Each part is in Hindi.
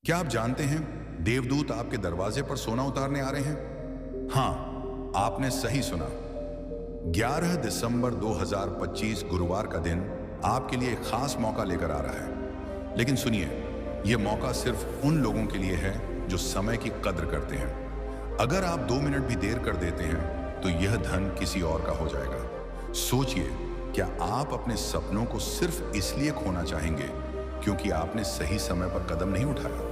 क्या आप जानते हैं देवदूत आपके दरवाजे पर सोना उतारने आ रहे हैं? हाँ, आपने सही सुना। 11 दिसंबर 2025 गुरुवार का दिन आपके लिए एक खास मौका लेकर आ रहा है। लेकिन सुनिए, यह मौका सिर्फ उन लोगों के लिए है जो समय की कद्र करते हैं। अगर आप 2 मिनट भी देर कर देते हैं तो यह धन किसी और का हो जाएगा। सोचिए, क्या आप अपने सपनों को सिर्फ इसलिए खोना चाहेंगे क्योंकि आपने सही समय पर कदम नहीं उठाया?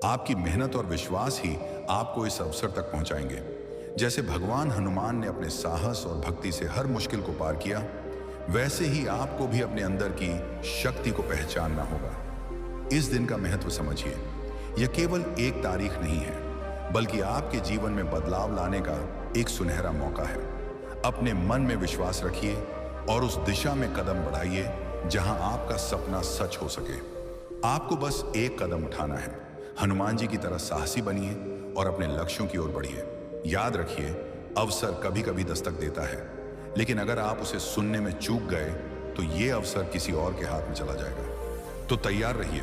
आपकी मेहनत और विश्वास ही आपको इस अवसर तक पहुंचाएंगे। जैसे भगवान हनुमान ने अपने साहस और भक्ति से हर मुश्किल को पार किया, वैसे ही आपको भी अपने अंदर की शक्ति को पहचानना होगा। इस दिन का महत्व समझिए। यह केवल एक तारीख नहीं है, बल्कि आपके जीवन में बदलाव लाने का एक सुनहरा मौका है। अपने मन में विश्वास रखिए और उस दिशा में कदम बढ़ाइए जहां आपका सपना सच हो सके। आपको बस एक कदम उठाना है। हनुमान जी की तरह साहसी बनिए और अपने लक्ष्यों की ओर बढ़िए। याद रखिए, अवसर कभी कभी दस्तक देता है, लेकिन अगर आप उसे सुनने में चूक गए तो यह अवसर किसी और के हाथ में चला जाएगा। तो तैयार रहिए।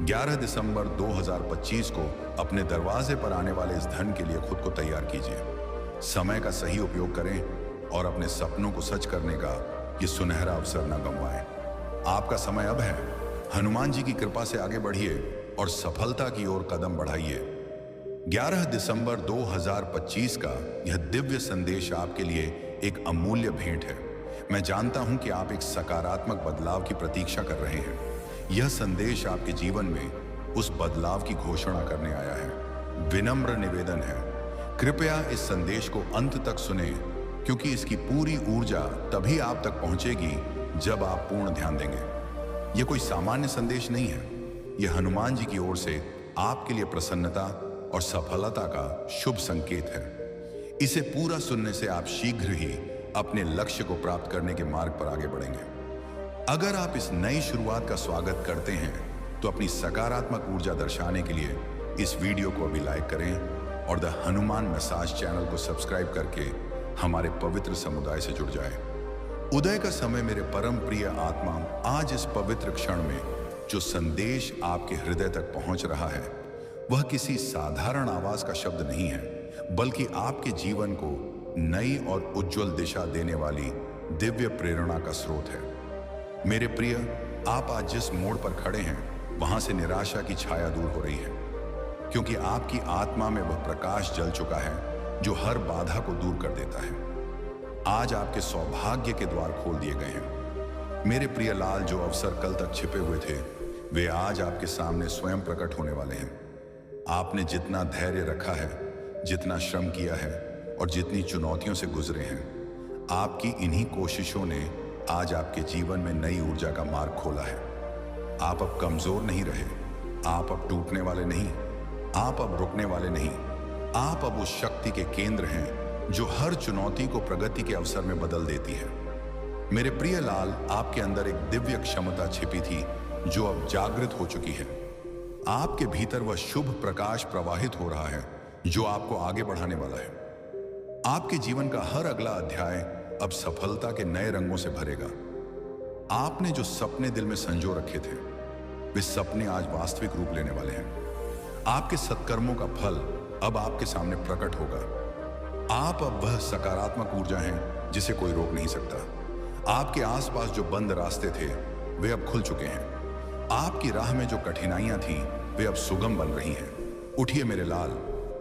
11 दिसंबर 2025 को अपने दरवाजे पर आने वाले इस धन के लिए खुद को तैयार कीजिए। समय का सही उपयोग करें और अपने सपनों को सच करने का ये सुनहरा अवसर न गंवाएं। आपका समय अब है। हनुमान जी की कृपा से आगे बढ़िए और सफलता की ओर कदम बढ़ाइए। 11 दिसंबर 2025 का यह दिव्य संदेश आपके लिए एक अमूल्य भेंट है। मैं जानता हूं कि आप एक सकारात्मक बदलाव की प्रतीक्षा कर रहे हैं। यह संदेश आपके जीवन में उस बदलाव की घोषणा करने आया है। विनम्र निवेदन है, कृपया इस संदेश को अंत तक सुने, क्योंकि इसकी पूरी ऊर्जा तभी आप तक पहुंचेगी जब आप पूर्ण ध्यान देंगे। यह कोई सामान्य संदेश नहीं है। यह हनुमान जी की ओर से आपके लिए प्रसन्नता और सफलता का शुभ संकेत है। इसे पूरा सुनने से आप शीघ्र ही अपने लक्ष्य को प्राप्त करने के मार्ग पर आगे बढ़ेंगे। अगर आप इस नई शुरुआत का स्वागत करते हैं तो अपनी सकारात्मक ऊर्जा दर्शाने के लिए इस वीडियो को अभी लाइक करें और द हनुमान मैसेज चैनल को सब्सक्राइब करके हमारे पवित्र समुदाय से जुड़ जाए। उदय का समय मेरे परम प्रिय आत्मा, आज इस पवित्र क्षण में जो संदेश आपके हृदय तक पहुंच रहा है वह किसी साधारण आवाज का शब्द नहीं है, बल्कि आपके जीवन को नई और उज्जवल दिशा देने वाली दिव्य प्रेरणा का स्रोत है। मेरे प्रिय, आप आज जिस मोड़ पर खड़े हैं वहां से निराशा की छाया दूर हो रही है, क्योंकि आपकी आत्मा में वह प्रकाश जल चुका है जो हर बाधा को दूर कर देता है। आज आपके सौभाग्य के द्वार खोल दिए गए हैं। मेरे प्रिय लाल, जो अवसर कल तक छिपे हुए थे वे आज आपके सामने स्वयं प्रकट होने वाले हैं। आपने जितना धैर्य रखा है, जितना श्रम किया है और जितनी चुनौतियों से गुजरे हैं, आपकी इन्हीं कोशिशों ने आज आपके जीवन में नई ऊर्जा का मार्ग खोला है। आप अब कमजोर नहीं रहे, आप अब टूटने वाले नहीं, आप अब रुकने वाले नहीं। आप अब उस शक्ति के केंद्र हैं जो हर चुनौती को प्रगति के अवसर में बदल देती है। मेरे प्रिय लाल, आपके अंदर एक दिव्य क्षमता छिपी थी जो अब जागृत हो चुकी है। आपके भीतर वह शुभ प्रकाश प्रवाहित हो रहा है जो आपको आगे बढ़ाने वाला है। आपके जीवन का हर अगला अध्याय अब सफलता के नए रंगों से भरेगा। आपने जो सपने दिल में संजो रखे थे वे सपने आज वास्तविक रूप लेने वाले हैं। आपके सत्कर्मों का फल अब आपके सामने प्रकट होगा। आप अब वह सकारात्मक ऊर्जा हैं जिसे कोई रोक नहीं सकता। आपके आसपास जो बंद रास्ते थे वे अब खुल चुके हैं। आपकी राह में जो कठिनाइयां थीं वे अब सुगम बन रही हैं। उठिए मेरे लाल,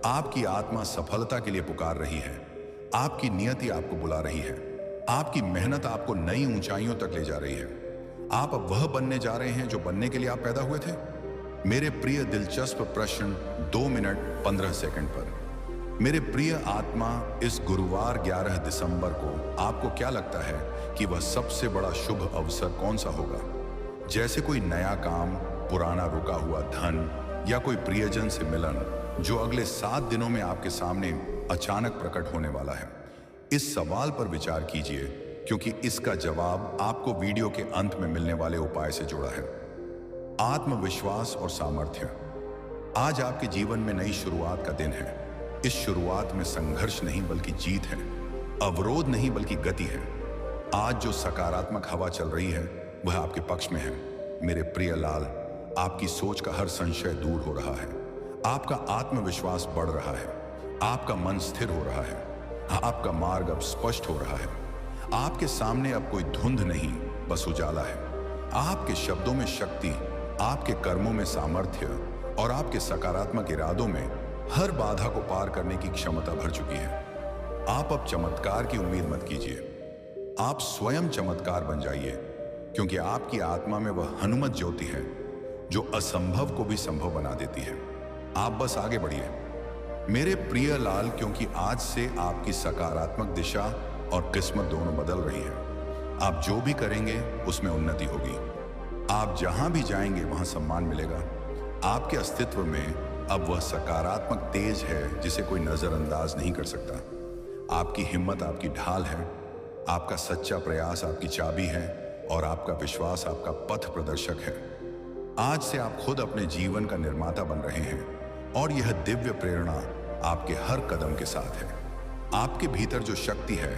आपकी आत्मा सफलता के लिए पुकार रही है। आपकी नियति आपको बुला रही है। आपकी मेहनत आपको नई ऊंचाइयों तक ले जा रही है। आप अब वह बनने जा रहे हैं जो बनने के लिए आप पैदा हुए थे। मेरे प्रिय दिलचस्प प्रश्न 2 मिनट 15 सेकंड पर। मेरे प्रिय आत्मा, इस गुरुवार 11 दिसंबर को आपको क्या लगता है कि वह सबसे बड़ा शुभ अवसर कौन सा होगा? जैसे कोई नया काम, पुराना रुका हुआ धन या कोई प्रियजन से मिलन जो अगले 7 दिनों में आपके सामने अचानक प्रकट होने वाला है। इस सवाल पर विचार कीजिए, क्योंकि इसका जवाब आपको वीडियो के अंत में मिलने वाले उपाय से जुड़ा है। आत्मविश्वास और सामर्थ्य। आज आपके जीवन में नई शुरुआत का दिन है। इस शुरुआत में संघर्ष नहीं बल्कि जीत है, अवरोध नहीं बल्कि गति है। आज जो सकारात्मक हवा चल रही है वह आपके पक्ष में है। मेरे प्रिय लाल, आपकी सोच का हर संशय दूर हो रहा है, आपका आत्मविश्वास बढ़ रहा है, आपका मन स्थिर हो रहा है, आपका मार्ग अब स्पष्ट हो रहा है। आपके सामने अब कोई धुंध नहीं, बस उजाला है। आपके शब्दों में शक्ति, आपके कर्मों में सामर्थ्य और आपके सकारात्मक इरादों में हर बाधा को पार करने की क्षमता भर चुकी है। आप अब चमत्कार की उम्मीद मत कीजिए, आप स्वयं चमत्कार बन जाइए, क्योंकि आपकी आत्मा में वह हनुमत ज्योति है जो असंभव को भी संभव बना देती है। आप बस आगे बढ़िए मेरे प्रिय लाल, क्योंकि आज से आपकी सकारात्मक दिशा और किस्मत दोनों बदल रही है। आप जो भी करेंगे उसमें उन्नति होगी। आप जहां भी जाएंगे वहां सम्मान मिलेगा। आपके अस्तित्व में अब वह सकारात्मक तेज है जिसे कोई नजरअंदाज नहीं कर सकता। आपकी हिम्मत आपकी ढाल है, आपका सच्चा प्रयास आपकी चाबी है और आपका विश्वास आपका पथ प्रदर्शक है। आज से आप खुद अपने जीवन का निर्माता बन रहे हैं और यह दिव्य प्रेरणा आपके हर कदम के साथ है। आपके भीतर जो शक्ति है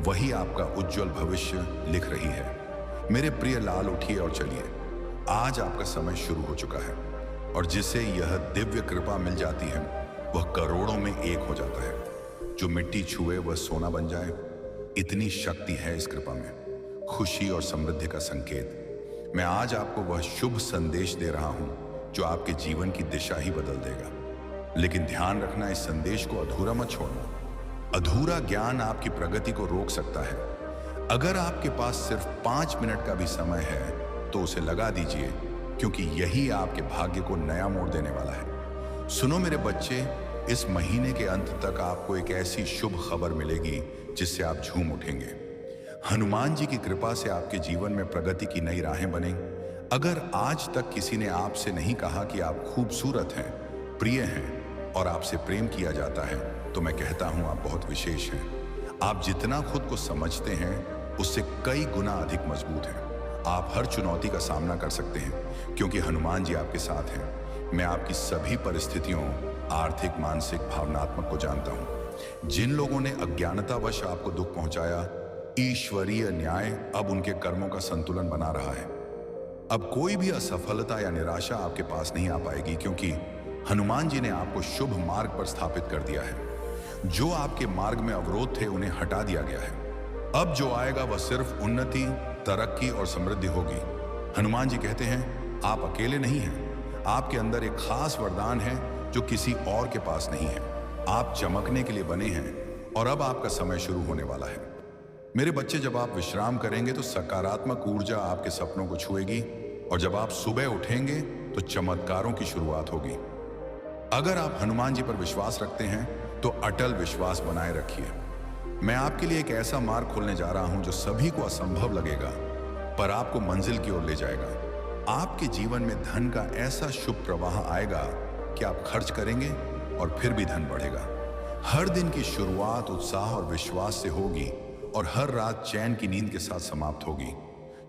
वही आपका उज्जवल भविष्य लिख रही है। मेरे प्रिय लाल, उठिए और चलिए। आज आपका समय शुरू हो चुका है और जिसे यह दिव्य कृपा मिल जाती है वह करोड़ों में एक हो जाता है। जो मिट्टी छुए वह सोना बन जाए, इतनी शक्ति है इस कृपा में। खुशी और समृद्धि का संकेत। मैं आज आपको वह शुभ संदेश दे रहा हूं जो आपके जीवन की दिशा ही बदल देगा। लेकिन ध्यान रखना, इस संदेश को अधूरा मत छोड़ना। अधूरा ज्ञान आपकी प्रगति को रोक सकता है। अगर आपके पास सिर्फ 5 मिनट का भी समय है तो उसे लगा दीजिए, क्योंकि यही आपके भाग्य को नया मोड़ देने वाला है। सुनो मेरे बच्चे, इस महीने के अंत तक आपको एक ऐसी शुभ खबर मिलेगी जिससे आप झूम उठेंगे। हनुमान जी की कृपा से आपके जीवन में प्रगति की नई राहें बनेंगी। अगर आज तक किसी ने आपसे नहीं कहा कि आप खूबसूरत हैं, प्रिय हैं और आपसे प्रेम किया जाता है, तो मैं कहता हूं आप बहुत विशेष हैं। आप जितना खुद को समझते हैं उससे कई गुना अधिक मजबूत हैं। आप हर चुनौती का सामना कर सकते हैं क्योंकि हनुमान जी आपके साथ हैं। मैं आपकी सभी परिस्थितियों, आर्थिक, मानसिक, भावनात्मक को जानता हूं। जिन लोगों ने अज्ञानतावश आपको दुख पहुंचाया, ईश्वरीय न्याय अब उनके कर्मों का संतुलन बना रहा है। अब कोई भी असफलता या निराशा आपके पास नहीं आ पाएगी, क्योंकि हनुमान जी ने आपको शुभ मार्ग पर स्थापित कर दिया है। जो आपके मार्ग में अवरोध थे उन्हें हटा दिया गया है। अब जो आएगा वह सिर्फ उन्नति, तरक्की और समृद्धि होगी। हनुमान जी कहते हैं आप अकेले नहीं हैं। आपके अंदर एक खास वरदान है जो किसी और के पास नहीं है। आप चमकने के लिए बने हैं और अब आपका समय शुरू होने वाला है। मेरे बच्चे, जब आप विश्राम करेंगे तो सकारात्मक ऊर्जा आपके सपनों को छुएगी और जब आप सुबह उठेंगे तो चमत्कारों की शुरुआत होगी। अगर आप हनुमान जी पर विश्वास रखते हैं तो अटल विश्वास बनाए रखिए। मैं आपके लिए एक ऐसा मार्ग खोलने जा रहा हूं जो सभी को असंभव लगेगा पर आपको मंजिल की ओर ले जाएगा। आपके जीवन में धन का ऐसा शुभ प्रवाह आएगा कि आप खर्च करेंगे और फिर भी धन बढ़ेगा। हर दिन की शुरुआत उत्साह और विश्वास से होगी और हर रात चैन की नींद के साथ समाप्त होगी।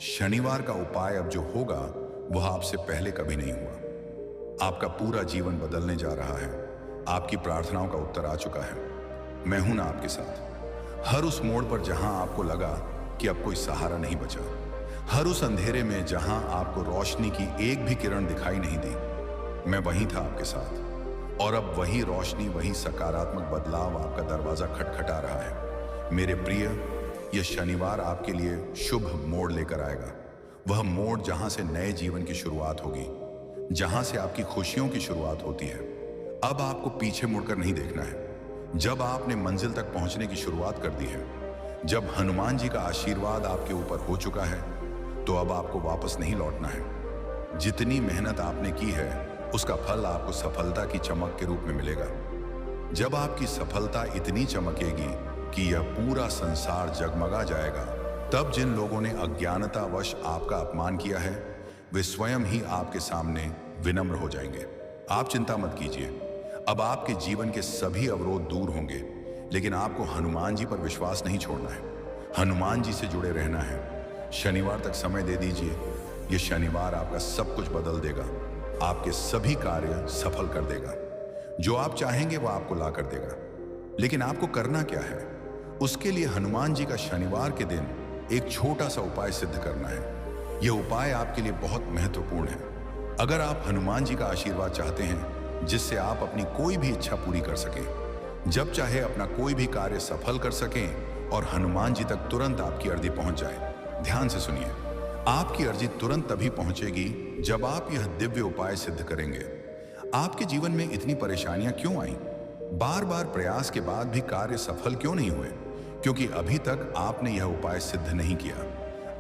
शनिवार का उपाय अब जो होगा वह आपसे पहले कभी नहीं हुआ। आपका पूरा जीवन बदलने जा रहा है। आपकी प्रार्थनाओं का उत्तर आ चुका है। मैं हूं ना आपके साथ। हर उस मोड़ पर जहां आपको लगा कि अब कोई सहारा नहीं बचा, हर उस अंधेरे में जहां आपको रोशनी की एक भी किरण दिखाई नहीं दी, मैं वहीं था आपके साथ। और अब वही रोशनी, वही सकारात्मक बदलाव आपका दरवाजा खटखटा रहा है। मेरे प्रिय, यह शनिवार आपके लिए शुभ मोड़ लेकर आएगा। वह मोड़ जहां से नए जीवन की शुरुआत होगी, जहां से आपकी खुशियों की शुरुआत होती है। अब आपको पीछे मुड़कर नहीं देखना है। जब आपने मंजिल तक पहुंचने की शुरुआत कर दी है, जब हनुमान जी का आशीर्वाद आपके ऊपर हो चुका है, तो अब आपको वापस नहीं लौटना है। जितनी मेहनत आपने की है उसका फल आपको सफलता की चमक के रूप में मिलेगा। जब आपकी सफलता इतनी चमकेगी कि यह पूरा संसार जगमगा जाएगा, तब जिन लोगों ने अज्ञानतावश आपका अपमान किया है वे स्वयं ही आपके सामने विनम्र हो जाएंगे। आप चिंता मत कीजिए। अब आपके जीवन के सभी अवरोध दूर होंगे, लेकिन आपको हनुमान जी पर विश्वास नहीं छोड़ना है। हनुमान जी से जुड़े रहना है। शनिवार तक समय दे दीजिए। यह शनिवार आपका सब कुछ बदल देगा, आपके सभी कार्य सफल कर देगा। जो आप चाहेंगे वह आपको ला कर देगा। लेकिन आपको करना क्या है? उसके लिए हनुमान जी का शनिवार के दिन एक छोटा सा उपाय सिद्ध करना है। यह उपाय आपके लिए बहुत महत्वपूर्ण है। अगर आप हनुमान जी का आशीर्वाद चाहते हैं जिससे आप अपनी कोई भी इच्छा पूरी कर सकें, जब चाहे अपना कोई भी कार्य सफल कर सकें और हनुमान जी तक तुरंत आपकी अर्जी पहुंच जाए, ध्यान से सुनिए। आपकी अर्जी तुरंत तभी पहुंचेगी जब आप यह दिव्य उपाय सिद्ध करेंगे। आपके जीवन में इतनी परेशानियां क्यों आई? बार बार प्रयास के बाद भी कार्य सफल क्यों नहीं हुए? क्योंकि अभी तक आपने यह उपाय सिद्ध नहीं किया।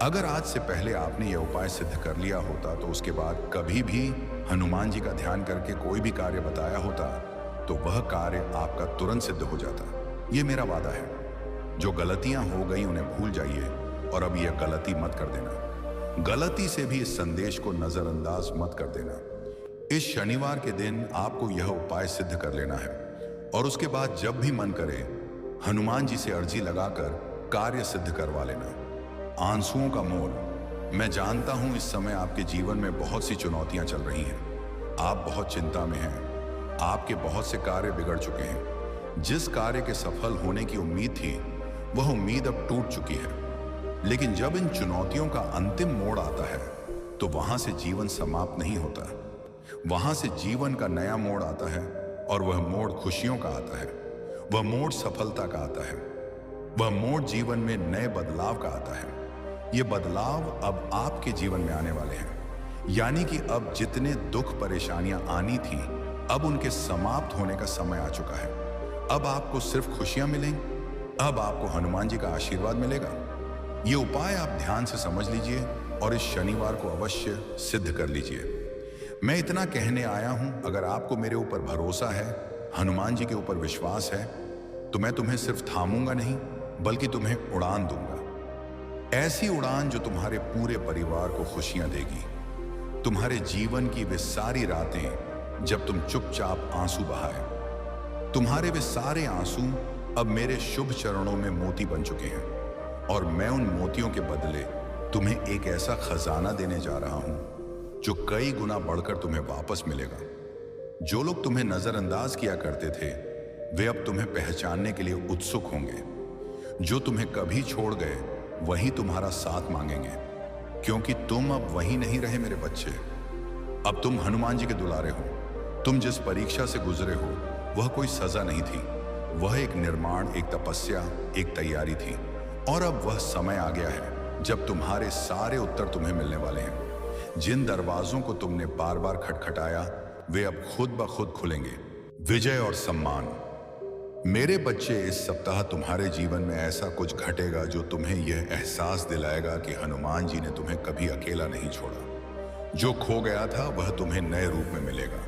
अगर आज से पहले आपने यह उपाय सिद्ध कर लिया होता तो उसके बाद कभी भी हनुमान जी का ध्यान करके कोई भी कार्य बताया होता तो वह कार्य आपका तुरंत सिद्ध हो जाता। यह मेरा वादा है। जो गलतियां हो गई उन्हें भूल जाइए और अब यह गलती मत कर देना। गलती से भी इस संदेश को नजरअंदाज मत कर देना। इस शनिवार के दिन आपको यह उपाय सिद्ध कर लेना है और उसके बाद जब भी मन करे हनुमान जी से अर्जी लगाकर कार्य सिद्ध करवा लेना। आंसुओं का मोल। मैं जानता हूं इस समय आपके जीवन में बहुत सी चुनौतियां चल रही हैं। आप बहुत चिंता में हैं। आपके बहुत से कार्य बिगड़ चुके हैं। जिस कार्य के सफल होने की उम्मीद थी वह उम्मीद अब टूट चुकी है। लेकिन जब इन चुनौतियों का अंतिम मोड़ आता है तो वहां से जीवन समाप्त नहीं होता। वहां से जीवन का नया मोड़ आता है और वह मोड़ खुशियों का आता है। वह मोड़ सफलता का आता है। वह मोड़ जीवन में नए बदलाव का आता है। ये बदलाव अब आपके जीवन में आने वाले हैं। यानी कि अब जितने दुख परेशानियां आनी थी अब उनके समाप्त होने का समय आ चुका है। अब आपको सिर्फ खुशियां मिलेंगी। अब आपको हनुमान जी का आशीर्वाद मिलेगा। ये उपाय आप ध्यान से समझ लीजिए और इस शनिवार को अवश्य सिद्ध कर लीजिए। मैं इतना कहने आया हूं, अगर आपको मेरे ऊपर भरोसा है, हनुमान जी के ऊपर विश्वास है, तो मैं तुम्हें सिर्फ थामूंगा नहीं बल्कि तुम्हें उड़ान दूंगा। ऐसी उड़ान जो तुम्हारे पूरे परिवार को खुशियां देगी। तुम्हारे जीवन की वे सारी रातें जब तुम चुपचाप आंसू बहाए, तुम्हारे वे सारे आंसू अब मेरे शुभ चरणों में मोती बन चुके हैं और मैं उन मोतियों के बदले तुम्हें एक ऐसा खजाना देने जा रहा हूं जो कई गुना बढ़कर तुम्हें वापस मिलेगा। जो लोग तुम्हें नजरअंदाज किया करते थे वे अब तुम्हें पहचानने के लिए उत्सुक होंगे। जो तुम्हें कभी छोड़ गए वही तुम्हारा साथ मांगेंगे, क्योंकि तुम अब वही नहीं रहे मेरे बच्चे। अब तुम हनुमान जी के दुलारे हो। तुम जिस परीक्षा से गुजरे हो वह कोई सजा नहीं थी, वह एक निर्माण, एक तपस्या, एक तैयारी थी। और अब वह समय आ गया है जब तुम्हारे सारे उत्तर तुम्हें मिलने वाले हैं। जिन दरवाजों को तुमने बार बार खटखटाया वे अब खुद ब खुद खुलेंगे। विजय और सम्मान। मेरे बच्चे, इस सप्ताह तुम्हारे जीवन में ऐसा कुछ घटेगा जो तुम्हें यह एहसास दिलाएगा कि हनुमान जी ने तुम्हें कभी अकेला नहीं छोड़ा। जो खो गया था वह तुम्हें नए रूप में मिलेगा।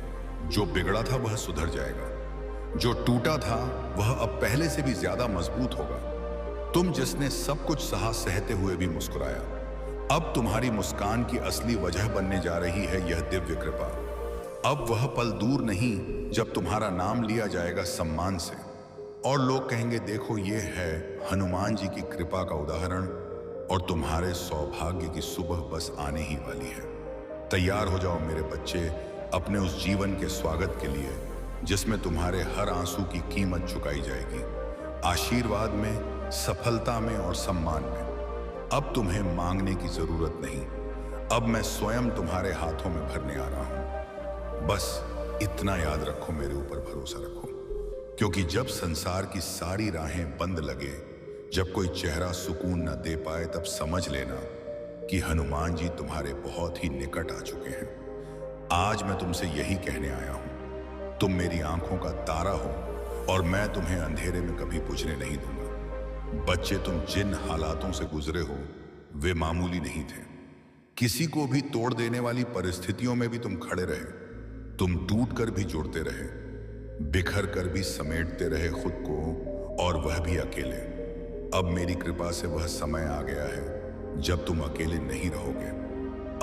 जो बिगड़ा था वह सुधर जाएगा। जो टूटा था वह अब पहले से भी ज्यादा मजबूत होगा। तुम जिसने सब कुछ सहा सहते हुए भी मुस्कुराया, अब तुम्हारी मुस्कान की असली वजह बनने जा रही है यह दिव्य कृपा। अब वह पल दूर नहीं जब तुम्हारा नाम लिया जाएगा सम्मान से और लोग कहेंगे, देखो ये है हनुमान जी की कृपा का उदाहरण। और तुम्हारे सौभाग्य की सुबह बस आने ही वाली है। तैयार हो जाओ मेरे बच्चे अपने उस जीवन के स्वागत के लिए जिसमें तुम्हारे हर आंसू की कीमत चुकाई जाएगी। आशीर्वाद में, सफलता में और सम्मान में। अब तुम्हें मांगने की जरूरत नहीं। अब मैं स्वयं तुम्हारे हाथों में भरने आ रहा हूं। बस इतना याद रखो, मेरे ऊपर भरोसा रखो। क्योंकि जब संसार की सारी राहें बंद लगे, जब कोई चेहरा सुकून न दे पाए, तब समझ लेना कि हनुमान जी तुम्हारे बहुत ही निकट आ चुके हैं। आज मैं तुमसे यही कहने आया हूं। तुम मेरी आंखों का तारा हो और मैं तुम्हें अंधेरे में कभी बुझने नहीं दूंगा। बच्चे, तुम जिन हालातों से गुजरे हो वे मामूली नहीं थे। किसी को भी तोड़ देने वाली परिस्थितियों में भी तुम खड़े रहे। तुम टूट कर भी जुड़ते रहे, बिखर कर भी समेटते रहे खुद को, और वह भी अकेले। अब मेरी कृपा से वह समय आ गया है जब तुम अकेले नहीं रहोगे।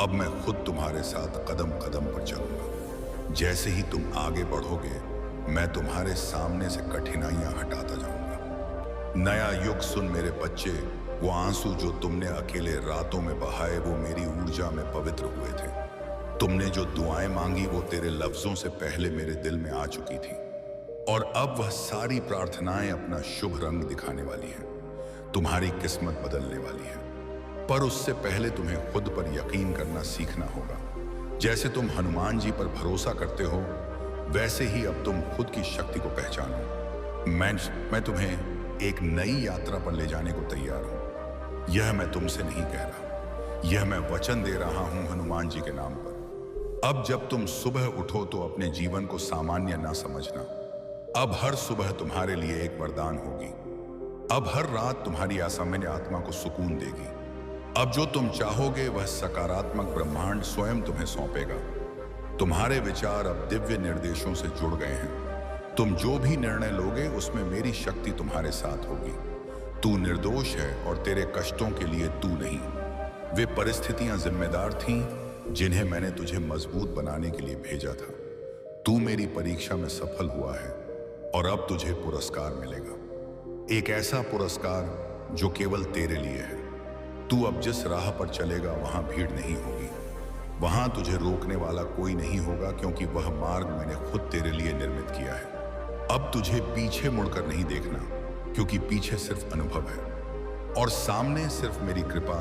अब मैं खुद तुम्हारे साथ कदम कदम पर चलूंगा। जैसे ही तुम आगे बढ़ोगे मैं तुम्हारे सामने से कठिनाइयां हटाता जाऊंगा। नया युग सुन मेरे बच्चे। वो आंसू जो तुमने अकेले रातों में बहाए वो मेरी ऊर्जा में पवित्र हुए थे। तुमने जो दुआएं मांगी वो तेरे लफ्जों से पहले मेरे दिल में आ चुकी थी और अब वह सारी प्रार्थनाएं अपना शुभ रंग दिखाने वाली हैं। तुम्हारी किस्मत बदलने वाली है, पर उससे पहले तुम्हें खुद पर यकीन करना सीखना होगा। जैसे तुम हनुमान जी पर भरोसा करते हो, वैसे ही अब तुम खुद की शक्ति को पहचानो। मैं तुम्हें एक नई यात्रा पर ले जाने को तैयार हूं। यह मैं तुमसे नहीं कह रहा, यह मैं वचन दे रहा हूं हनुमान जी के नाम पर। अब जब तुम सुबह उठो तो अपने जीवन को सामान्य ना समझना। अब हर सुबह तुम्हारे लिए एक वरदान होगी। अब हर रात तुम्हारी असामान्य आत्मा को सुकून देगी। अब जो तुम चाहोगे वह सकारात्मक ब्रह्मांड स्वयं तुम्हें सौंपेगा। तुम्हारे विचार अब दिव्य निर्देशों से जुड़ गए हैं। तुम जो भी निर्णय लोगे उसमें मेरी शक्ति तुम्हारे साथ होगी। तू निर्दोष है और तेरे कष्टों के लिए तू नहीं, वे परिस्थितियां जिम्मेदार थीं जिन्हें मैंने तुझे मजबूत बनाने के लिए भेजा था। तू मेरी परीक्षा में सफल हुआ है और अब तुझे पुरस्कार मिलेगा, एक ऐसा पुरस्कार जो केवल तेरे लिए है। तू अब जिस राह पर चलेगा वहां भीड़ नहीं होगी, वहां तुझे रोकने वाला कोई नहीं होगा, क्योंकि वह मार्ग मैंने खुद तेरे लिए निर्मित किया है। अब तुझे पीछे मुड़कर नहीं देखना, क्योंकि पीछे सिर्फ अनुभव है और सामने सिर्फ मेरी कृपा,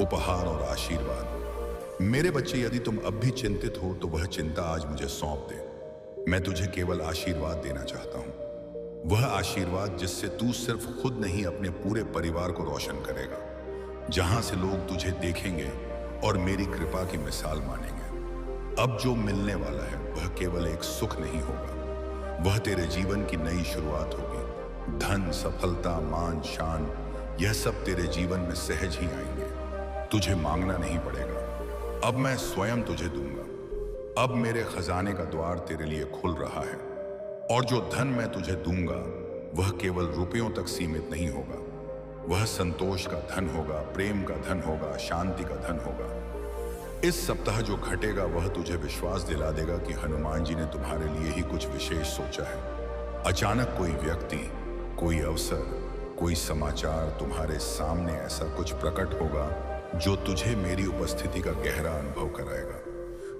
उपहार और आशीर्वाद। मेरे बच्चे, यदि तुम अब भी चिंतित हो तो वह चिंता आज मुझे सौंप दे। मैं तुझे केवल आशीर्वाद देना चाहता हूं, वह आशीर्वाद जिससे तू सिर्फ खुद नहीं अपने पूरे परिवार को रोशन करेगा, जहां से लोग तुझे देखेंगे और मेरी कृपा की मिसाल मानेंगे। अब जो मिलने वाला है वह केवल एक सुख नहीं होगा, वह तेरे जीवन की नई शुरुआत होगी। धन, सफलता, मान, शान, यह सब तेरे जीवन में सहज ही आएंगे। तुझे मांगना नहीं पड़ेगा, अब मैं स्वयं तुझे दूंगा। अब मेरे खजाने का द्वार तेरे लिए खुल रहा है और जो धन मैं तुझे दूंगा वह केवल रुपयों तक सीमित नहीं होगा। वह संतोष का धन होगा, प्रेम का धन होगा, शांति का धन होगा। इस सप्ताह जो घटेगा वह तुझे विश्वास दिला देगा कि हनुमान जी ने तुम्हारे लिए ही कुछ विशेष सोचा है। अचानक कोई व्यक्ति, कोई अवसर, कोई समाचार तुम्हारे सामने ऐसा कुछ प्रकट होगा जो तुझे मेरी उपस्थिति का गहरा अनुभव कराएगा।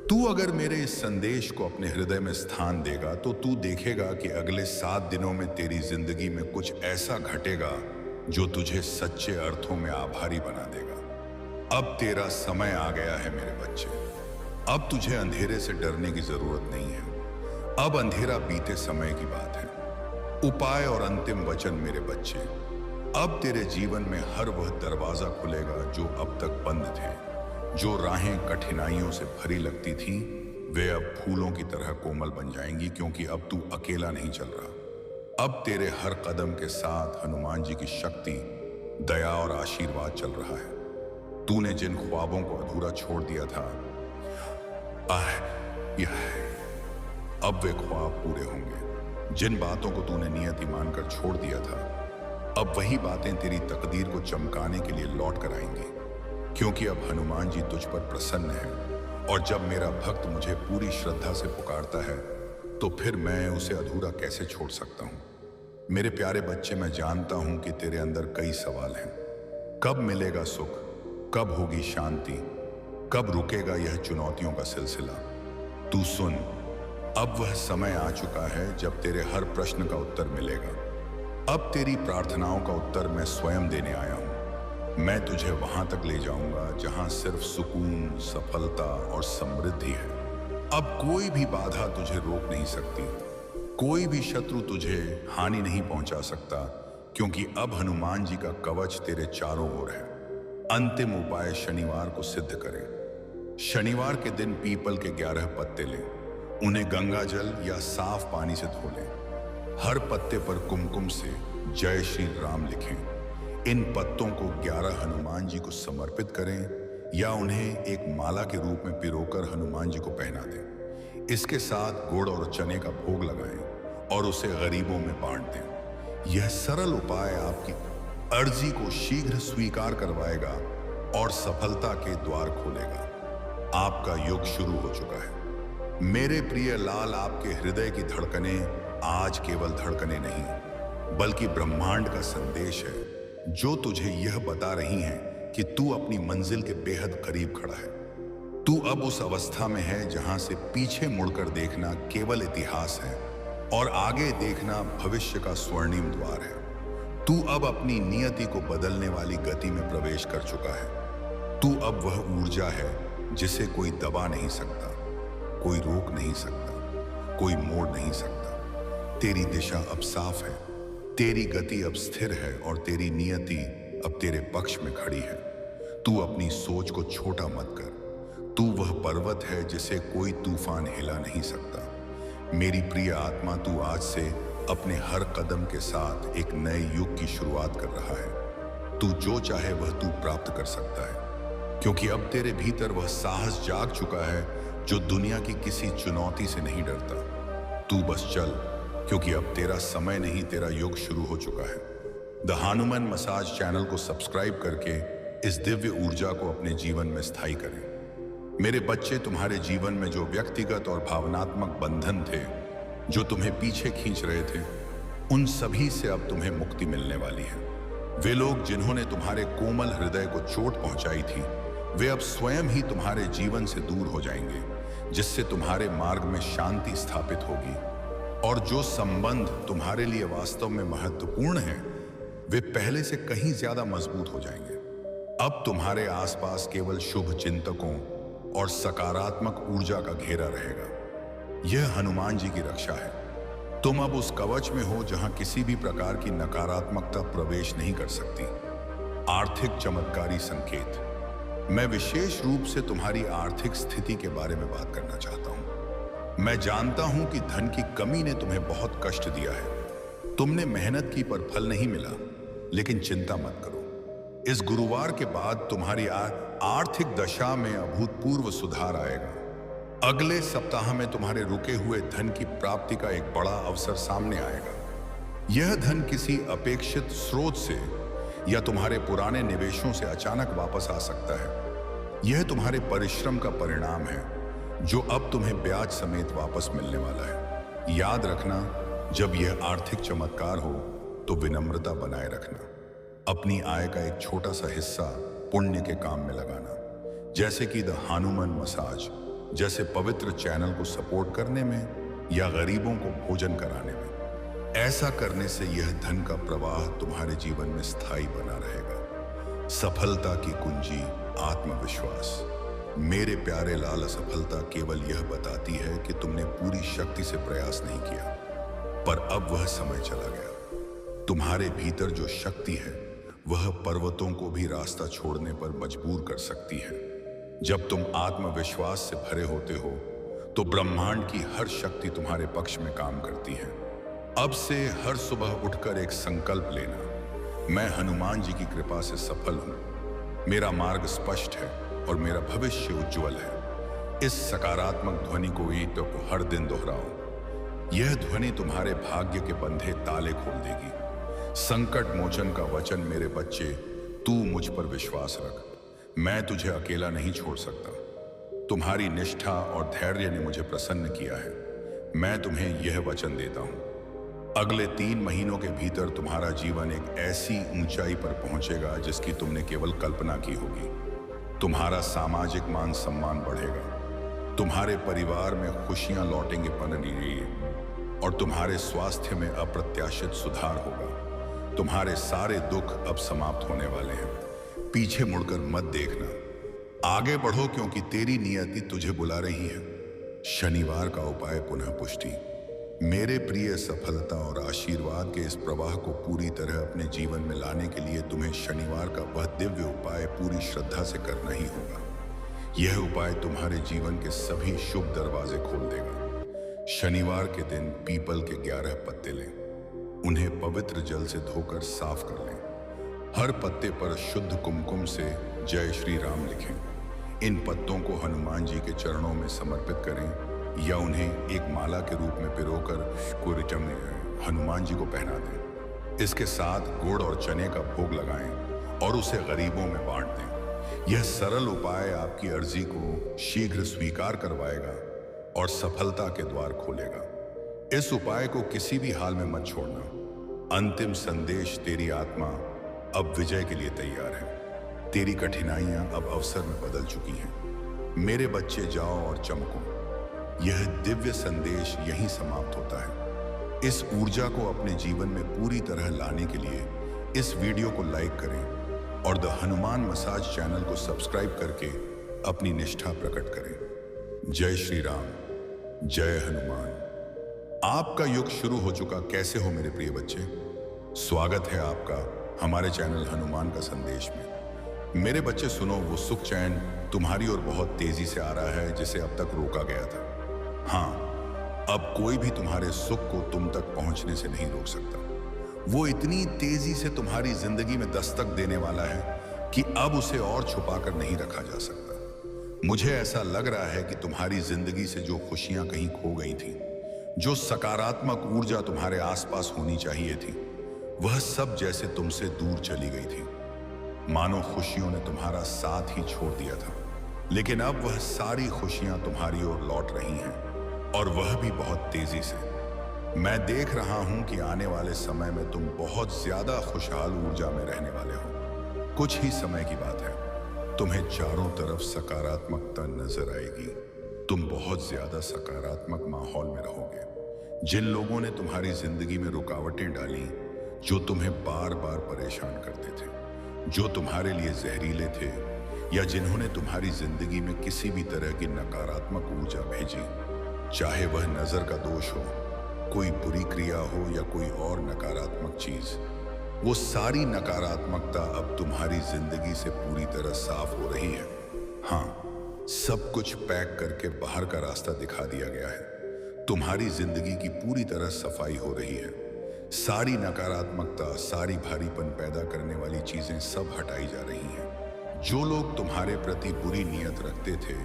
तू अगर मेरे इस संदेश को अपने हृदय में स्थान देगा तो तू देखेगा कि अगले 7 दिनों में तेरी जिंदगी में कुछ ऐसा घटेगा जो तुझे सच्चे अर्थों में आभारी बना देगा। अब तेरा समय आ गया है मेरे बच्चे। अब तुझे अंधेरे से डरने की जरूरत नहीं है। अब अंधेरा बीते समय की बात है। उपाय और अंतिम वचन मेरे बच्चे, अब तेरे जीवन में हर वह दरवाजा खुलेगा जो अब तक बंद थे। जो राहें कठिनाइयों से भरी लगती थीं, वे अब फूलों की तरह कोमल बन जाएंगी, क्योंकि अब तू अकेला नहीं चल रहा। अब तेरे हर कदम के साथ हनुमान जी की शक्ति, दया और आशीर्वाद चल रहा है। तूने जिन ख्वाबों को अधूरा छोड़ दिया था, अब वे ख्वाब पूरे होंगे। जिन बातों को तूने नियति मानकर छोड़ दिया था, अब वही बातें तेरी तकदीर को चमकाने के लिए लौट कर आएंगी, क्योंकि अब हनुमान जी तुझ पर प्रसन्न है। और जब मेरा भक्त मुझे पूरी श्रद्धा से पुकारता है तो फिर मैं उसे अधूरा कैसे छोड़ सकता हूं। मेरे प्यारे बच्चे, मैं जानता हूं कि तेरे अंदर कई सवाल हैं। कब मिलेगा सुख, कब होगी शांति, कब रुकेगा यह चुनौतियों का सिलसिला। तू सुन, अब वह समय आ चुका है जब तेरे हर प्रश्न का उत्तर मिलेगा। अब तेरी प्रार्थनाओं का उत्तर मैं स्वयं देने आया हूं। मैं तुझे वहां तक ले जाऊंगा जहां सिर्फ सुकून, सफलता और समृद्धि है। अब कोई भी बाधा तुझे रोक नहीं सकती, कोई भी शत्रु तुझे हानि नहीं पहुंचा सकता, क्योंकि अब हनुमान जी का कवच तेरे चारों ओर है। अंतिम उपाय शनिवार को सिद्ध करें। शनिवार के दिन पीपल के 11 पत्ते लें, उन्हें गंगा जल या साफ पानी से धो लें। हर पत्ते पर कुमकुम से जय श्री राम लिखें। इन पत्तों को 11 हनुमान जी को समर्पित करें या उन्हें एक माला के रूप में पिरोकर हनुमान जी को पहना दें। इसके साथ गुड़ और चने का भोग लगाएं और उसे गरीबों में बांट दें। यह सरल उपाय आपकी अर्जी को शीघ्र स्वीकार करवाएगा और सफलता के द्वार खोलेगा। आपका युग शुरू हो चुका है। मेरे प्रिय लाल, आपके हृदय की धड़कनें आज केवल धड़कनें नहीं, बल्कि ब्रह्मांड का संदेश है जो तुझे यह बता रही हैं कि तू अपनी मंजिल के बेहद करीब खड़ा है। तू अब उस अवस्था में है जहां से पीछे मुड़कर देखना केवल इतिहास है और आगे देखना भविष्य का स्वर्णिम द्वार है। तू अब अपनी नियति को बदलने वाली गति में प्रवेश कर चुका है। तू अब वह ऊर्जा है जिसे कोई दबा नहीं सकता, कोई रोक नहीं सकता, कोई मोड़ नहीं सकता। तेरी दिशा अब साफ है, तेरी गति अब स्थिर है और तेरी नियति अब तेरे पक्ष में खड़ी है। तू अपनी सोच को छोटा मत कर। तू वह पर्वत है जिसे कोई तूफान हिला नहीं सकता। मेरी प्रिय आत्मा, तू आज से अपने हर कदम के साथ एक नए युग की शुरुआत कर रहा है। तू जो चाहे वह तू प्राप्त कर सकता है, क्योंकि अब तेरे भीतर वह साहस जाग चुका है जो दुनिया की किसी चुनौती से नहीं डरता। तू बस चल, क्योंकि अब तेरा समय नहीं, तेरा युग शुरू हो चुका है। द हनुमान मसाज चैनल को सब्सक्राइब करके इस दिव्य ऊर्जा को अपने जीवन में स्थायी करें। मेरे बच्चे, तुम्हारे जीवन में जो व्यक्तिगत और भावनात्मक बंधन थे जो तुम्हें पीछे खींच रहे थे, उन सभी से अब तुम्हें मुक्ति मिलने वाली है। वे लोग जिन्होंने तुम्हारे कोमल हृदय को चोट पहुंचाई थी, वे अब स्वयं ही तुम्हारे जीवन से दूर हो जाएंगे, जिससे तुम्हारे मार्ग में शांति स्थापित होगी। और जो संबंध तुम्हारे लिए वास्तव में महत्वपूर्ण हैं, वे पहले से कहीं ज्यादा मजबूत हो जाएंगे। अब तुम्हारे आसपास केवल शुभ चिंतकों और सकारात्मक ऊर्जा का घेरा रहेगा। यह हनुमान जी की रक्षा है। तुम अब उस कवच में हो जहां किसी भी प्रकार की नकारात्मकता प्रवेश नहीं कर सकती। आर्थिक चमत्कारी संकेत। मैं विशेष रूप से तुम्हारी आर्थिक स्थिति के बारे में बात करना चाहता हूं। मैं जानता हूं कि धन की कमी ने तुम्हें बहुत कष्ट दिया है। तुमने मेहनत की पर फल नहीं मिला, लेकिन चिंता मत करो। इस गुरुवार के बाद तुम्हारी आर्थिक दशा में अभूतपूर्व सुधार आएगा। अगले सप्ताह में तुम्हारे रुके हुए धन की प्राप्ति का एक बड़ा अवसर सामने आएगा। यह धन किसी अपेक्षित स्रोत से या तुम्हारे पुराने निवेशों से अचानक वापस आ सकता है। यह तुम्हारे परिश्रम का परिणाम है, जो अब तुम्हें ब्याज समेत वापस मिलने वाला है। याद रखना, जब यह आर्थिक चमत्कार हो तो विनम्रता बनाए रखना। अपनी आय का एक छोटा सा हिस्सा पुण्य के काम में लगाना, जैसे कि द हनुमान मसाज जैसे पवित्र चैनल को सपोर्ट करने में या गरीबों को भोजन कराने में। ऐसा करने से यह धन का प्रवाह तुम्हारे जीवन में स्थायी बना रहेगा। सफलता की कुंजी आत्मविश्वास। मेरे प्यारे लाल, असफलता केवल यह बताती है कि तुमने पूरी शक्ति से प्रयास नहीं किया, पर अब वह समय चला गया। तुम्हारे भीतर जो शक्ति है वह पर्वतों को भी रास्ता छोड़ने पर मजबूर कर सकती है। जब तुम आत्मविश्वास से भरे होते हो तो ब्रह्मांड की हर शक्ति तुम्हारे पक्ष में काम करती है। अब से हर सुबह उठकर एक संकल्प लेना, मैं हनुमान जी की कृपा से सफल हूं, मेरा मार्ग स्पष्ट है और मेरा भविष्य उज्जवल है। इस सकारात्मक ध्वनि को ही तो हर दिन दोहराओ। यह ध्वनि तुम्हारे भाग्य के बंधे ताले खोल देगी। संकट मोचन का वचन। मेरे बच्चे, तू मुझ पर विश्वास रख, मैं तुझे अकेला नहीं छोड़ सकता। तुम्हारी निष्ठा और धैर्य ने मुझे प्रसन्न किया है। मैं तुम्हें यह वचन देता हूं, अगले 3 महीनों के भीतर तुम्हारा जीवन एक ऐसी ऊंचाई पर पहुंचेगा जिसकी तुमने केवल कल्पना की होगी। तुम्हारा सामाजिक मान सम्मान बढ़ेगा, तुम्हारे परिवार में खुशियां लौटेंगे पनरेंगी और तुम्हारे स्वास्थ्य में अप्रत्याशित सुधार होगा। तुम्हारे सारे दुख अब समाप्त होने वाले हैं। पीछे मुड़कर मत देखना, आगे बढ़ो, क्योंकि तेरी नियति तुझे बुला रही है। शनिवार का उपाय पुनः पुष्टि। मेरे प्रिय, सफलता और आशीर्वाद के इस प्रवाह को पूरी तरह अपने जीवन में लाने के लिए तुम्हें शनिवार का वह दिव्य उपाय पूरी श्रद्धा से करना ही होगा। यह उपाय तुम्हारे जीवन के सभी शुभ दरवाजे खोल देगा। शनिवार के दिन पीपल के 11 पत्ते लें, उन्हें पवित्र जल से धोकर साफ कर लें। हर पत्ते पर शुद्ध कुमकुम से जय श्री राम लिखें। इन पत्तों को हनुमान जी के चरणों में समर्पित करें या उन्हें एक माला के रूप में पिरोकर हनुमान जी को पहना दें। इसके साथ गुड़ और चने का भोग लगाएं और उसे गरीबों में बांट दें। यह सरल उपाय आपकी अर्जी को शीघ्र स्वीकार करवाएगा और सफलता के द्वार खोलेगा। इस उपाय को किसी भी हाल में मत छोड़ना। अंतिम संदेश, तेरी आत्मा अब विजय के लिए तैयार है। तेरी कठिनाइयां अब अवसर में बदल चुकी हैं। मेरे बच्चे, जाओ और चमको। यह दिव्य संदेश यहीं समाप्त होता है। इस ऊर्जा को अपने जीवन में पूरी तरह लाने के लिए इस वीडियो को लाइक करें और द हनुमान मसाज चैनल को सब्सक्राइब करके अपनी निष्ठा प्रकट करें। जय श्री राम, जय हनुमान। आपका युग शुरू हो चुका। कैसे हो मेरे प्रिय बच्चे? स्वागत है आपका हमारे चैनल हनुमान का संदेश में। मेरे बच्चे सुनो, वो सुख चैन तुम्हारी ओर बहुत तेजी से आ रहा है जिसे अब तक रोका गया था। हाँ, अब कोई भी तुम्हारे सुख को तुम तक पहुंचने से नहीं रोक सकता। वो इतनी तेजी से तुम्हारी जिंदगी में दस्तक देने वाला है कि अब उसे और छुपाकर नहीं रखा जा सकता। मुझे ऐसा लग रहा है कि तुम्हारी जिंदगी से जो खुशियां कहीं खो गई थी, जो सकारात्मक ऊर्जा तुम्हारे आसपास होनी चाहिए थी, वह सब जैसे तुमसे दूर चली गई थी। मानो खुशियों ने तुम्हारा साथ ही छोड़ दिया था। लेकिन अब वह सारी खुशियां तुम्हारी ओर लौट रही हैं, और वह भी बहुत तेजी से। मैं देख रहा हूं कि आने वाले समय में तुम बहुत ज्यादा खुशहाल ऊर्जा में रहने वाले हो। कुछ ही समय की बात है, तुम्हें चारों तरफ सकारात्मकता नजर आएगी। तुम बहुत ज्यादा सकारात्मक माहौल में रहोगे। जिन लोगों ने तुम्हारी जिंदगी में रुकावटें डाली, जो तुम्हें बार बार परेशान करते थे, जो तुम्हारे लिए जहरीले थे, या जिन्होंने तुम्हारी जिंदगी में किसी भी तरह की नकारात्मक ऊर्जा भेजी, चाहे वह नजर का दोष हो, कोई बुरी क्रिया हो या कोई और नकारात्मक चीज, वो सारी नकारात्मकता अब तुम्हारी जिंदगी से पूरी तरह साफ हो रही है। हाँ, सब कुछ पैक करके बाहर का रास्ता दिखा दिया गया है। तुम्हारी जिंदगी की पूरी तरह सफाई हो रही है। सारी नकारात्मकता, सारी भारीपन पैदा करने वाली चीजें सब हटाई जा रही हैं। जो लोग तुम्हारे प्रति बुरी नीयत रखते थे,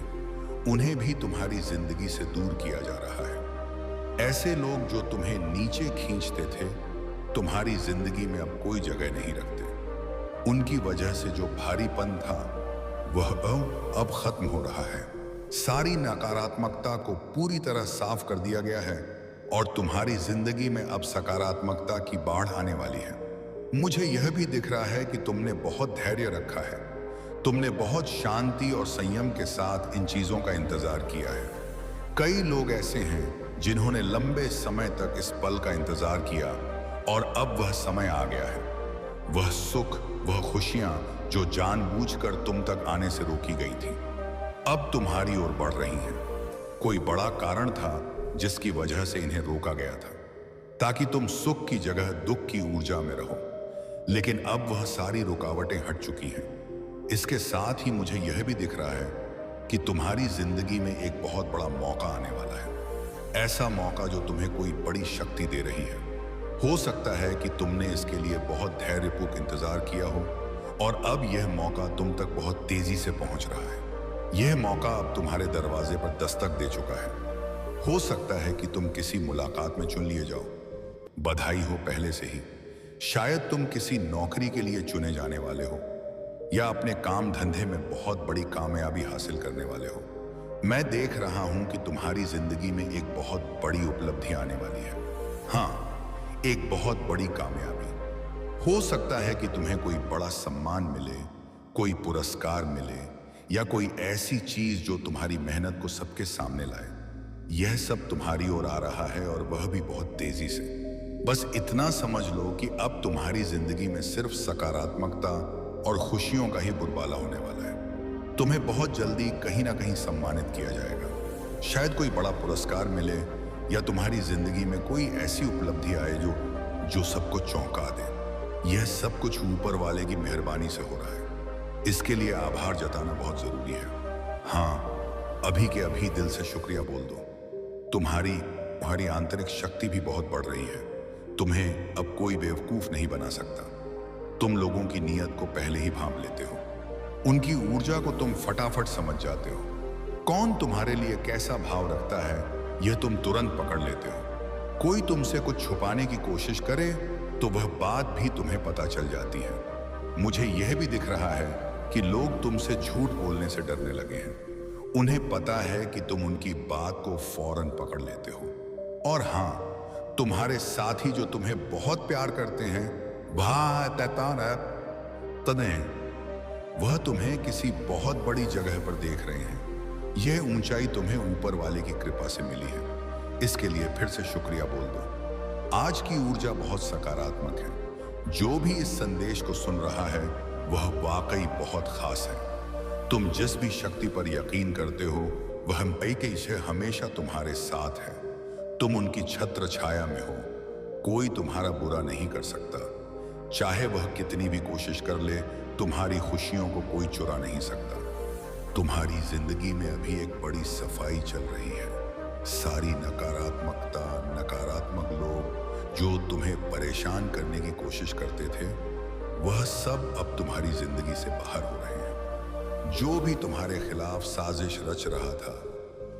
उन्हें भी तुम्हारी जिंदगी से दूर किया जा रहा है। ऐसे लोग जो तुम्हें नीचे खींचते थे, तुम्हारी जिंदगी में अब कोई जगह नहीं रखते। उनकी वजह से जो भारीपन था, वह अब खत्म हो रहा है। सारी नकारात्मकता को पूरी तरह साफ कर दिया गया है, और तुम्हारी जिंदगी में अब सकारात्मकता की बाढ़ आने वाली है। मुझे यह भी दिख रहा है कि तुमने बहुत धैर्य रखा है। तुमने बहुत शांति और संयम के साथ इन चीजों का इंतजार किया है। कई लोग ऐसे हैं जिन्होंने लंबे समय तक इस पल का इंतजार किया, और अब वह समय आ गया है। वह सुख, वह खुशियां जो जानबूझकर तुम तक आने से रोकी गई थी, अब तुम्हारी ओर बढ़ रही हैं। कोई बड़ा कारण था जिसकी वजह से इन्हें रोका गया था, ताकि तुम सुख की जगह दुख की ऊर्जा में रहो। लेकिन अब वह सारी रुकावटें हट चुकी हैं। इसके साथ ही मुझे यह भी दिख रहा है कि तुम्हारी जिंदगी में एक बहुत बड़ा मौका आने वाला है। ऐसा मौका जो तुम्हें कोई बड़ी शक्ति दे रही है। हो सकता है कि तुमने इसके लिए बहुत धैर्यपूर्वक इंतजार किया हो, और अब यह मौका तुम तक बहुत तेजी से पहुंच रहा है। यह मौका अब तुम्हारे दरवाजे पर दस्तक दे चुका है। हो सकता है कि तुम किसी मुलाकात में चुन लिए जाओ। बधाई हो पहले से ही। शायद तुम किसी नौकरी के लिए चुने जाने वाले हो, या अपने काम धंधे में बहुत बड़ी कामयाबी हासिल करने वाले हो। मैं देख रहा हूं कि तुम्हारी जिंदगी में एक बहुत बड़ी उपलब्धि आने वाली है। हाँ, एक बहुत बड़ी कामयाबी। हो सकता है कि तुम्हें कोई बड़ा सम्मान मिले, कोई पुरस्कार मिले, या कोई ऐसी चीज जो तुम्हारी मेहनत को सबके सामने लाए। यह सब तुम्हारी ओर आ रहा है, और वह भी बहुत तेजी से। बस इतना समझ लो कि अब तुम्हारी जिंदगी में सिर्फ सकारात्मकता और खुशियों का ही बोलबाला होने वाला है। तुम्हें बहुत जल्दी कहीं ना कहीं सम्मानित किया जाएगा। शायद कोई बड़ा पुरस्कार मिले, या तुम्हारी जिंदगी में कोई ऐसी उपलब्धि आए जो सबको चौंका दे। यह सब कुछ ऊपर वाले की मेहरबानी से हो रहा है। इसके लिए आभार जताना बहुत जरूरी है। हाँ, अभी के अभी दिल से शुक्रिया बोल दो। तुम्हारी आंतरिक शक्ति भी बहुत बढ़ रही है। तुम्हें अब कोई बेवकूफ नहीं बना सकता। तुम लोगों की नीयत को पहले ही भांप लेते हो। उनकी ऊर्जा को तुम फटाफट समझ जाते हो। कौन तुम्हारे लिए कैसा भाव रखता है, यह तुम तुरंत पकड़ लेते हो। कोई तुमसे कुछ छुपाने की कोशिश करे तो वह बात भी तुम्हें पता चल जाती है। मुझे यह भी दिख रहा है कि लोग तुमसे झूठ बोलने से डरने लगे हैं। उन्हें पता है कि तुम उनकी बात को फौरन पकड़ लेते हो। और हाँ, तुम्हारे साथी जो तुम्हें बहुत प्यार करते हैं, वह तुम्हें किसी बहुत बड़ी जगह पर देख रहे हैं। यह ऊंचाई तुम्हें ऊपर वाले की कृपा से मिली है। इसके लिए फिर से शुक्रिया बोल दो। आज की ऊर्जा बहुत सकारात्मक है। जो भी इस संदेश को सुन रहा है, वह वाकई बहुत खास है। तुम जिस भी शक्ति पर यकीन करते हो वह मई से हमेशा तुम्हारे साथ है। तुम उनकी छत्र छाया में हो। कोई तुम्हारा बुरा नहीं कर सकता। चाहे वह कितनी भी कोशिश कर ले, तुम्हारी खुशियों को कोई चुरा नहीं सकता। तुम्हारी जिंदगी में अभी एक बड़ी सफाई चल रही है। सारी नकारात्मकता, नकारात्मक लोग जो तुम्हें परेशान करने की कोशिश करते थे, वह सब अब तुम्हारी जिंदगी से बाहर हो रहे हैं। जो भी तुम्हारे खिलाफ साजिश रच रहा था,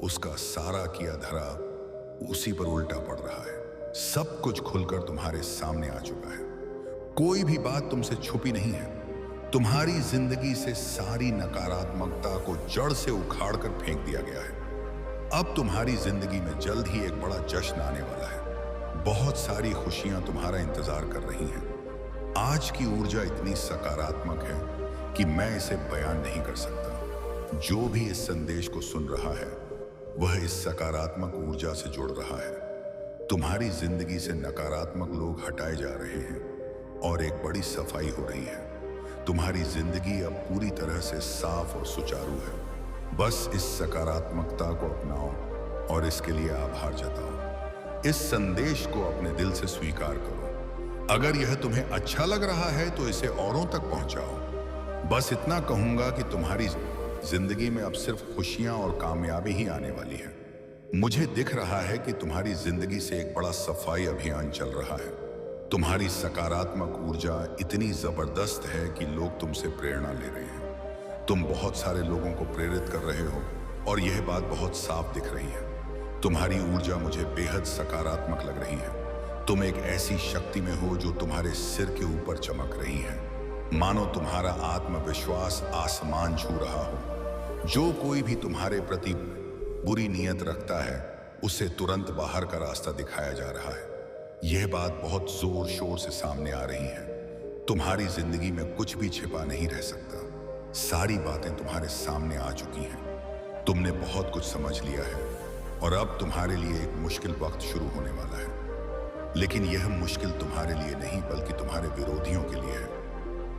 उसका सारा किया धरा उसी पर उल्टा पड़ रहा है। सब कुछ खुलकर तुम्हारे सामने आ चुका है। कोई भी बात तुमसे छुपी नहीं है। तुम्हारी जिंदगी से सारी नकारात्मकता को जड़ से उखाड़ कर फेंक दिया गया है। अब तुम्हारी जिंदगी में जल्द ही एक बड़ा जश्न आने वाला है। बहुत सारी खुशियां तुम्हारा इंतजार कर रही हैं। आज की ऊर्जा इतनी सकारात्मक है कि मैं इसे बयान नहीं कर सकता। जो भी इस संदेश को सुन रहा है, वह इस सकारात्मक ऊर्जा से जुड़ रहा है। तुम्हारी जिंदगी से नकारात्मक लोग हटाए जा रहे हैं और एक बड़ी सफाई हो रही है। तुम्हारी जिंदगी अब पूरी तरह से साफ और सुचारू है। बस इस सकारात्मकता को अपनाओ और इसके लिए आभार जताओ। इस संदेश को अपने दिल से स्वीकार करो। अगर यह तुम्हें अच्छा लग रहा है तो इसे औरों तक पहुंचाओ। बस इतना कहूंगा कि तुम्हारी जिंदगी में अब सिर्फ खुशियां और कामयाबी ही आने वाली है। मुझे दिख रहा है कि तुम्हारी जिंदगी से एक बड़ा सफाई अभियान चल रहा है। तुम्हारी सकारात्मक ऊर्जा इतनी जबरदस्त है कि लोग तुमसे प्रेरणा ले रहे हैं। तुम बहुत सारे लोगों को प्रेरित कर रहे हो और यह बात बहुत साफ दिख रही है। तुम्हारी ऊर्जा मुझे बेहद सकारात्मक लग रही है। तुम एक ऐसी शक्ति में हो जो तुम्हारे सिर के ऊपर चमक रही है। मानो तुम्हारा आत्मविश्वास आसमान छू रहा हो। जो कोई भी तुम्हारे प्रति बुरी नीयत रखता है, उसे तुरंत बाहर का रास्ता दिखाया जा रहा है। यह बात बहुत जोर शोर से सामने आ रही है। तुम्हारी जिंदगी में कुछ भी छिपा नहीं रह सकता। सारी बातें तुम्हारे सामने आ चुकी हैं। तुमने बहुत कुछ समझ लिया है और अब तुम्हारे लिए एक मुश्किल वक्त शुरू होने वाला है। लेकिन यह मुश्किल तुम्हारे लिए नहीं बल्कि तुम्हारे विरोधियों के लिए है।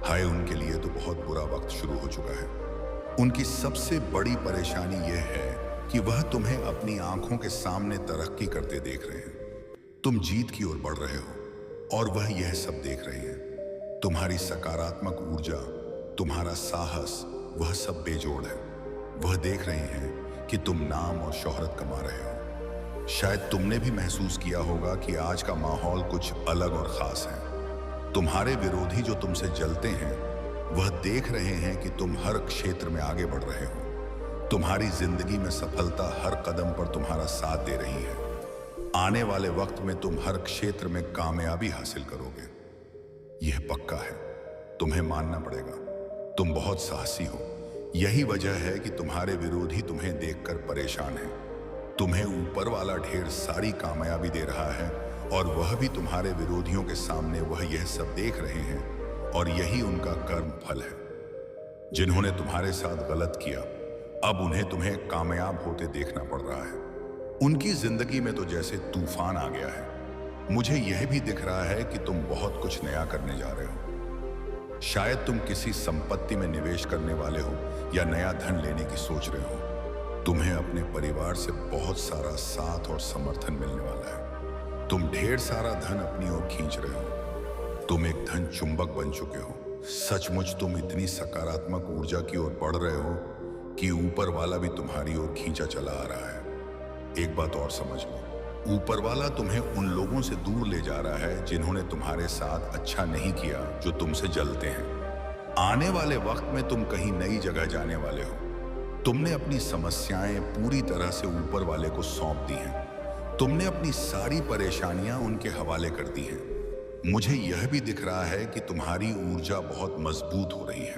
हाय, उनके लिए तो बहुत बुरा वक्त शुरू हो चुका है। उनकी सबसे बड़ी परेशानी यह है कि वह तुम्हें अपनी आंखों के सामने तरक्की करते देख रहे हैं। तुम जीत की ओर बढ़ रहे हो और वह यह सब देख रहे हैं। तुम्हारी सकारात्मक ऊर्जा, तुम्हारा साहस, वह सब बेजोड़ है। वह देख रहे हैं कि तुम नाम और शोहरत कमा रहे हो। शायद तुमने भी महसूस किया होगा कि आज का माहौल कुछ अलग और खास है। तुम्हारे विरोधी जो तुमसे जलते हैं, वह देख रहे हैं कि तुम हर क्षेत्र में आगे बढ़ रहे हो। तुम्हारी जिंदगी में सफलता हर कदम पर तुम्हारा साथ दे रही है। आने वाले वक्त में तुम हर क्षेत्र में कामयाबी हासिल करोगे, यह पक्का है। तुम्हें मानना पड़ेगा, तुम बहुत साहसी हो। यही वजह है कि तुम्हारे विरोधी तुम्हें देखकर परेशान हैं। तुम्हें ऊपर वाला ढेर सारी कामयाबी दे रहा है और वह भी तुम्हारे विरोधियों के सामने वह यह सब देख रहे हैं और यही उनका कर्म फल है। जिन्होंने तुम्हारे साथ गलत किया, अब उन्हें तुम्हें कामयाब होते देखना पड़ रहा है। उनकी जिंदगी में तो जैसे तूफान आ गया है। मुझे यह भी दिख रहा है कि तुम बहुत कुछ नया करने जा रहे हो। शायद तुम किसी संपत्ति में निवेश करने वाले हो या नया धन लेने की सोच रहे हो। तुम्हें अपने परिवार से बहुत सारा साथ और समर्थन मिलने वाला है। तुम ढेर सारा धन अपनी ओर खींच रहे हो। तुम एक धन चुंबक बन चुके हो। सचमुच तुम इतनी सकारात्मक ऊर्जा की ओर बढ़ रहे हो कि ऊपर वाला भी तुम्हारी ओर खींचा चला आ रहा है। एक बात और समझ लो, ऊपर वाला तुम्हें उन लोगों से दूर ले जा रहा है जिन्होंने तुम्हारे साथ अच्छा नहीं किया, जो तुमसे जलते हैं। आने वाले वक्त में तुम कहीं नई जगह जाने वाले हो। तुमने अपनी समस्याएं पूरी तरह से ऊपर वाले को सौंप दी हैं। तुमने अपनी सारी परेशानियां उनके हवाले कर दी हैं। मुझे यह भी दिख रहा है कि तुम्हारी ऊर्जा बहुत मजबूत हो रही है।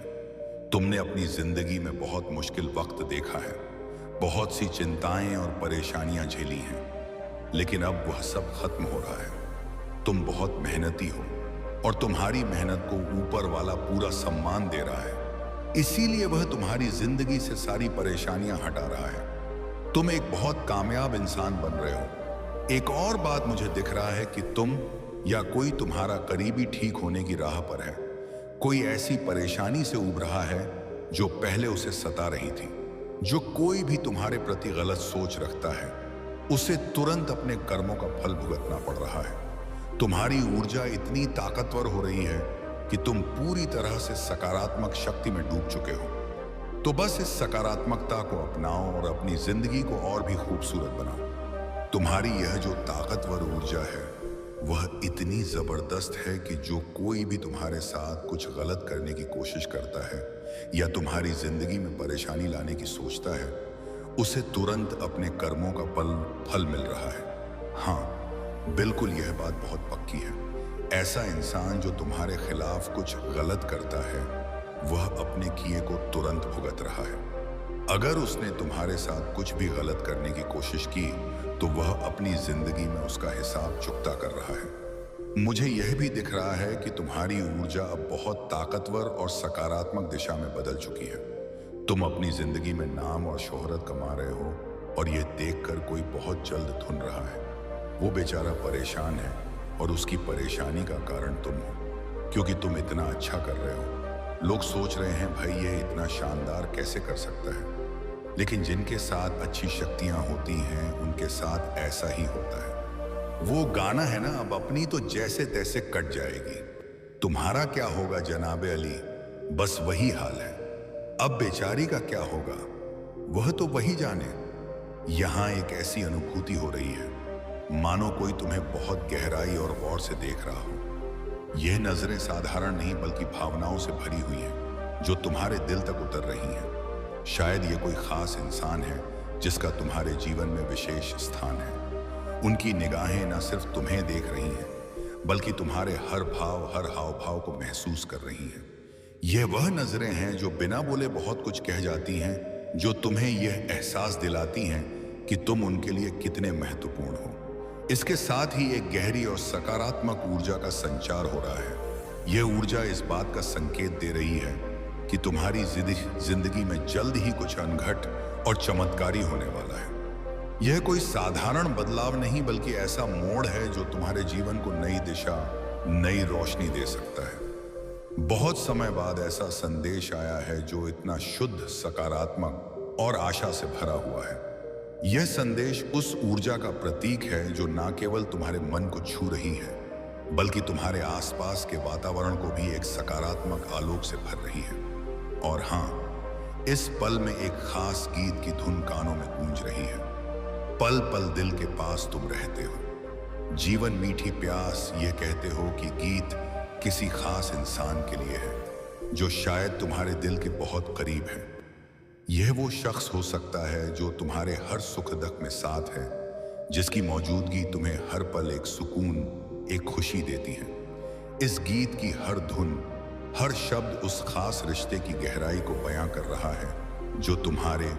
तुमने अपनी जिंदगी में बहुत मुश्किल वक्त देखा है, बहुत सी चिंताएं और परेशानियां झेली हैं, लेकिन अब वह सब खत्म हो रहा है। तुम बहुत मेहनती हो और तुम्हारी मेहनत को ऊपर वाला पूरा सम्मान दे रहा है। इसीलिए वह तुम्हारी जिंदगी से सारी परेशानियां हटा रहा है। तुम एक बहुत कामयाब इंसान बन रहे हो। एक और बात मुझे दिख रहा है कि तुम या कोई तुम्हारा करीबी ठीक होने की राह पर है। कोई ऐसी परेशानी से उब रहा है जो पहले उसे सता रही थी। जो कोई भी तुम्हारे प्रति गलत सोच रखता है उसे तुरंत अपने कर्मों का फल भुगतना पड़ रहा है। तुम्हारी ऊर्जा इतनी ताकतवर हो रही है कि तुम पूरी तरह से सकारात्मक शक्ति में डूब चुके हो। तो बस इस सकारात्मकता को अपनाओ और अपनी जिंदगी को और भी खूबसूरत बनाओ। तुम्हारी यह जो ताकतवर ऊर्जा है वह इतनी जबरदस्त है कि जो कोई भी तुम्हारे साथ कुछ गलत करने की कोशिश करता है या तुम्हारी जिंदगी में परेशानी लाने की सोचता है उसे तुरंत अपने कर्मों का फल मिल रहा है। हाँ, बिल्कुल यह बात बहुत पक्की है। ऐसा इंसान जो तुम्हारे खिलाफ कुछ गलत करता है वह अपने किए को तुरंत भुगत रहा है। अगर उसने तुम्हारे साथ कुछ भी गलत करने की कोशिश की तो वह अपनी जिंदगी में उसका हिसाब चुकता कर रहा है। मुझे यह भी दिख रहा है कि तुम्हारी ऊर्जा अब बहुत ताकतवर और सकारात्मक दिशा में बदल चुकी है। तुम अपनी जिंदगी में नाम और शोहरत कमा रहे हो और यह देखकर कोई बहुत जल्द धुन रहा है। वो बेचारा परेशान है और उसकी परेशानी का कारण तुम हो, क्योंकि तुम इतना अच्छा कर रहे हो। लोग सोच रहे हैं भाई ये इतना शानदार कैसे कर सकता है, लेकिन जिनके साथ अच्छी शक्तियां होती हैं उनके साथ ऐसा ही होता है। वो गाना है ना, अब अपनी तो जैसे तैसे कट जाएगी, तुम्हारा क्या होगा जनाबे अली, बस वही हाल है। अब बेचारी का क्या होगा वह तो वही जाने। यहां एक ऐसी अनुभूति हो रही है मानो कोई तुम्हें बहुत गहराई और गौर से देख रहा हो। यह नजरें साधारण नहीं बल्कि भावनाओं से भरी हुई हैं जो तुम्हारे दिल तक उतर रही हैं। शायद ये कोई खास इंसान है जिसका तुम्हारे जीवन में विशेष स्थान है। उनकी निगाहें न सिर्फ तुम्हें देख रही हैं बल्कि तुम्हारे हर भाव, हर हाव भाव को महसूस कर रही हैं। यह वह नजरें हैं जो बिना बोले बहुत कुछ कह जाती हैं, जो तुम्हें यह एहसास दिलाती हैं कि तुम उनके लिए कितने महत्वपूर्ण हो। इसके साथ ही एक गहरी और सकारात्मक ऊर्जा का संचार हो रहा है। यह ऊर्जा इस बात का संकेत दे रही है कि तुम्हारी जिंदगी में जल्द ही कुछ अनघट और चमत्कारी होने वाला है। यह कोई साधारण बदलाव नहीं बल्कि ऐसा मोड़ है जो तुम्हारे जीवन को नई दिशा, नई रोशनी दे सकता है। बहुत समय बाद ऐसा संदेश आया है जो इतना शुद्ध, सकारात्मक और आशा से भरा हुआ है। यह संदेश उस ऊर्जा का प्रतीक है जो न केवल तुम्हारे मन को छू रही है बल्कि तुम्हारे आसपास के वातावरण को भी एक सकारात्मक आलोक से भर रही है। और हाँ, इस पल में एक खास गीत की धुन कानों में गूंज रही है। पल पल दिल के पास तुम रहते हो, जीवन मीठी प्यास, ये कहते हो कि गीत किसी खास इंसान के लिए है जो शायद तुम्हारे दिल के बहुत करीब है। यह वो शख्स हो सकता है जो तुम्हारे हर सुख दुख में साथ है, जिसकी मौजूदगी तुम्हें हर पल एक सुकून, एक खुशी देती है। इस गीत की हर धुन, हर शब्द उस खास रिश्ते की गहराई को बयां कर रहा है जो तुम्हारे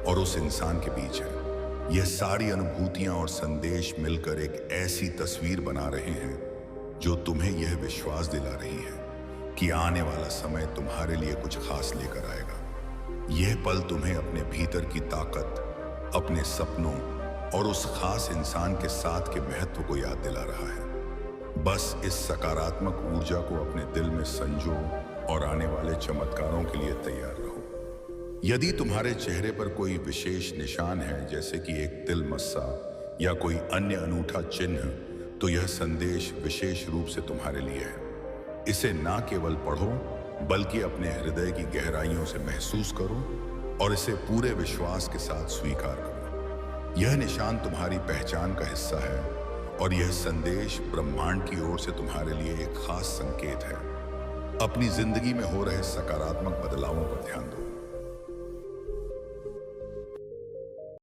और उस इंसान के बीच है। यह सारी अनुभूतियां और संदेश मिलकर एक ऐसी तस्वीर बना रहे हैं जो तुम्हें यह विश्वास दिला रही है कि आने वाला समय तुम्हारे लिए कुछ खास लेकर आएगा। यह पल तुम्हें अपने भीतर की ताकत, अपने सपनों और उस खास इंसान के साथ के महत्व को याद दिला रहा है। बस इस सकारात्मक ऊर्जा को अपने दिल में संजो और आने वाले चमत्कारों के लिए तैयार रहो। यदि तुम्हारे चेहरे पर कोई विशेष निशान है, जैसे कि एक तिल मस्सा या कोई अन्य अनूठा चिन्ह, तो यह संदेश विशेष रूप से तुम्हारे लिए है। इसे ना केवल पढ़ो बल्कि अपने हृदय की गहराइयों से महसूस करो और इसे पूरे विश्वास के साथ स्वीकार करो। यह निशान तुम्हारी पहचान का हिस्सा है और यह संदेश ब्रह्मांड की ओर से तुम्हारे लिए एक खास संकेत है। अपनी जिंदगी में हो रहे सकारात्मक बदलावों पर ध्यान दो।